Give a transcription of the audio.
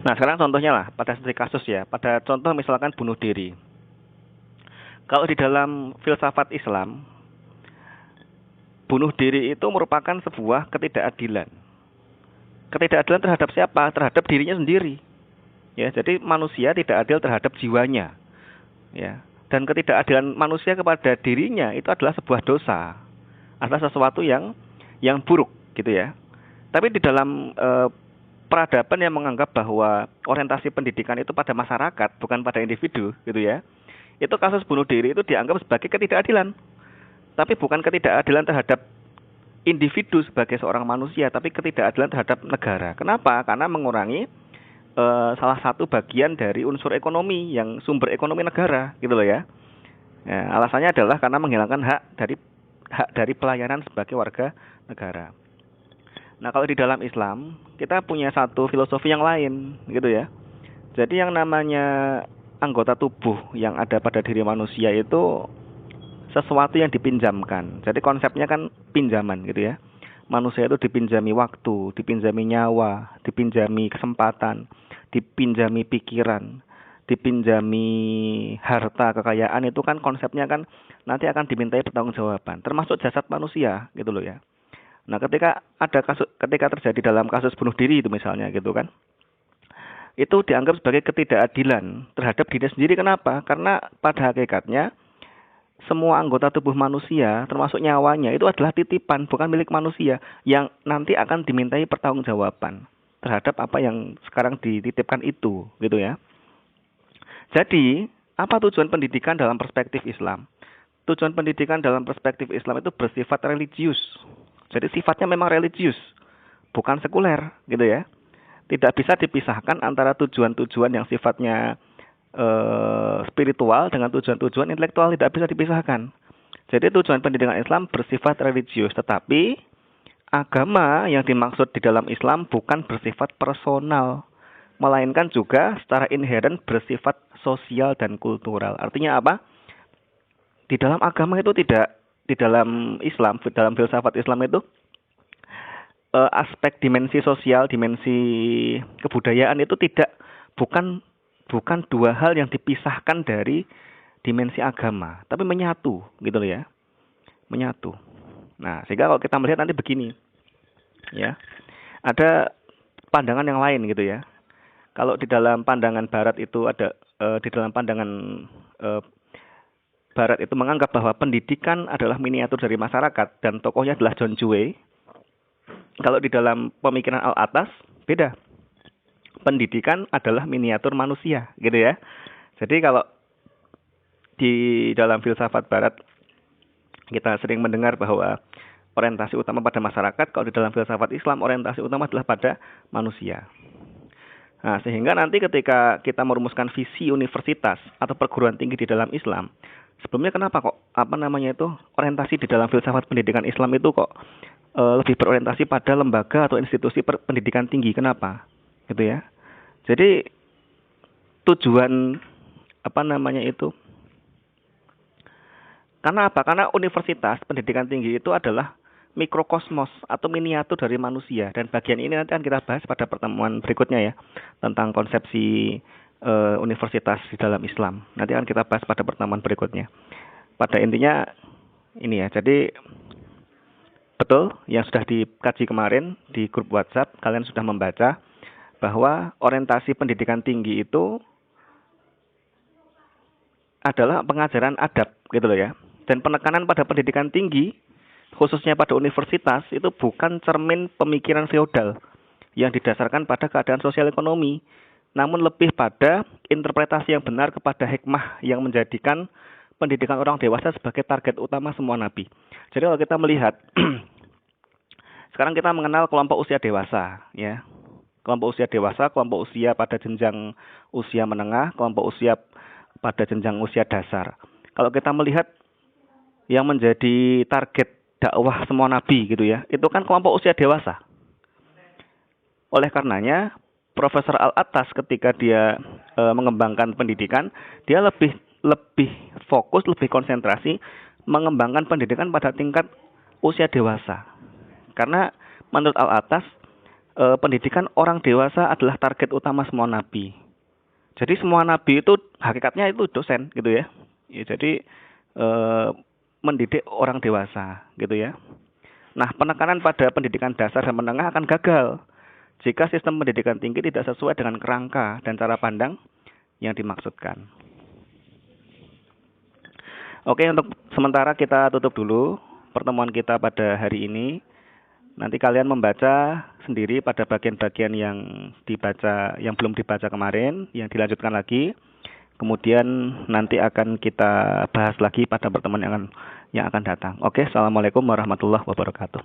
Nah, sekarang contohnya lah, pada studi kasus ya, pada contoh misalkan bunuh diri. Kalau di dalam filsafat Islam, bunuh diri itu merupakan sebuah ketidakadilan. Ketidakadilan terhadap siapa? Terhadap dirinya sendiri. Ya, jadi manusia tidak adil terhadap jiwanya. Ya, dan ketidakadilan manusia kepada dirinya itu adalah sebuah dosa, adalah sesuatu yang buruk, gitu ya. Tapi di dalam peradaban yang menganggap bahwa orientasi pendidikan itu pada masyarakat, bukan pada individu, gitu ya. Itu kasus bunuh diri itu dianggap sebagai ketidakadilan. Tapi bukan ketidakadilan terhadap individu sebagai seorang manusia, tapi ketidakadilan terhadap negara. Kenapa? Karena mengurangi salah satu bagian dari unsur ekonomi yang sumber ekonomi negara, gitu loh ya. Ya, alasannya adalah karena menghilangkan hak dari pelayanan sebagai warga negara. Nah, kalau di dalam Islam, kita punya satu filosofi yang lain, gitu ya. Jadi yang namanya anggota tubuh yang ada pada diri manusia itu sesuatu yang dipinjamkan. Jadi konsepnya kan pinjaman, gitu ya. Manusia itu dipinjami waktu, dipinjami nyawa, dipinjami kesempatan, dipinjami pikiran, dipinjami harta, kekayaan, itu kan konsepnya kan nanti akan dimintai pertanggungjawaban, termasuk jasad manusia, gitu loh ya. Nah, ketika terjadi dalam kasus bunuh diri itu misalnya gitu kan, itu dianggap sebagai ketidakadilan terhadap diri sendiri. Kenapa? Karena pada hakikatnya semua anggota tubuh manusia, termasuk nyawanya, itu adalah titipan, bukan milik manusia, yang nanti akan dimintai pertanggungjawaban terhadap apa yang sekarang dititipkan itu, gitu ya. Jadi, apa tujuan pendidikan dalam perspektif Islam? Tujuan pendidikan dalam perspektif Islam itu bersifat religius. Jadi sifatnya memang religius, bukan sekuler, gitu ya. Tidak bisa dipisahkan antara tujuan-tujuan yang sifatnya spiritual dengan tujuan-tujuan intelektual, tidak bisa dipisahkan. Jadi tujuan pendidikan Islam bersifat religius, tetapi agama yang dimaksud di dalam Islam bukan bersifat personal, melainkan juga secara inheren bersifat sosial dan kultural. Artinya apa? Di dalam agama itu tidak, di dalam Islam, dalam filsafat Islam itu aspek dimensi sosial, dimensi kebudayaan itu bukan bukan dua hal yang dipisahkan dari dimensi agama, tapi menyatu, gitu loh ya, menyatu. Nah, sehingga kalau kita melihat nanti begini, ya, ada pandangan yang lain gitu ya. Kalau di dalam pandangan Barat itu ada, di dalam pandangan Barat itu menganggap bahwa pendidikan adalah miniatur dari masyarakat dan tokohnya adalah John Dewey. Kalau di dalam pemikiran Al-Atas beda. Pendidikan adalah miniatur manusia, gitu ya. Jadi kalau di dalam filsafat Barat kita sering mendengar bahwa orientasi utama pada masyarakat, kalau di dalam filsafat Islam orientasi utama adalah pada manusia. Nah, sehingga nanti ketika kita merumuskan visi universitas atau perguruan tinggi di dalam Islam, sebelumnya kenapa kok orientasi di dalam filsafat pendidikan Islam itu kok lebih berorientasi pada lembaga atau institusi pendidikan tinggi? Kenapa? Gitu ya. Jadi tujuan karena apa? Karena universitas pendidikan tinggi itu adalah mikrokosmos atau miniatur dari manusia, dan bagian ini nanti akan kita bahas pada pertemuan berikutnya ya, tentang konsepsi universitas di dalam Islam. Nanti akan kita bahas pada pertemuan berikutnya. Pada intinya ini ya, jadi betul yang sudah dikaji kemarin di grup WhatsApp, kalian sudah membaca bahwa orientasi pendidikan tinggi itu adalah pengajaran adab, gitu loh ya. Dan penekanan pada pendidikan tinggi, khususnya pada universitas, itu bukan cermin pemikiran feodal yang didasarkan pada keadaan sosial ekonomi, namun lebih pada interpretasi yang benar kepada hikmah yang menjadikan pendidikan orang dewasa sebagai target utama semua nabi. Jadi kalau kita melihat, sekarang kita mengenal kelompok usia dewasa, ya. Kelompok usia dewasa, kelompok usia pada jenjang usia menengah, kelompok usia pada jenjang usia dasar. Kalau kita melihat yang menjadi target dakwah semua nabi gitu ya, itu kan kelompok usia dewasa. Oleh karenanya, Profesor Al-Attas ketika dia mengembangkan pendidikan, dia lebih fokus, lebih konsentrasi mengembangkan pendidikan pada tingkat usia dewasa. Karena menurut Al-Attas, pendidikan orang dewasa adalah target utama semua nabi. Jadi semua nabi itu hakikatnya itu dosen gitu ya. Ya, jadi mendidik orang dewasa gitu ya. Nah, penekanan pada pendidikan dasar dan menengah akan gagal jika sistem pendidikan tinggi tidak sesuai dengan kerangka dan cara pandang yang dimaksudkan. Oke, untuk sementara kita tutup dulu pertemuan kita pada hari ini. Nanti kalian membaca sendiri pada bagian-bagian yang dibaca, yang belum dibaca kemarin, yang dilanjutkan lagi. Kemudian nanti akan kita bahas lagi pada pertemuan yang akan datang. Oke, assalamualaikum warahmatullahi wabarakatuh.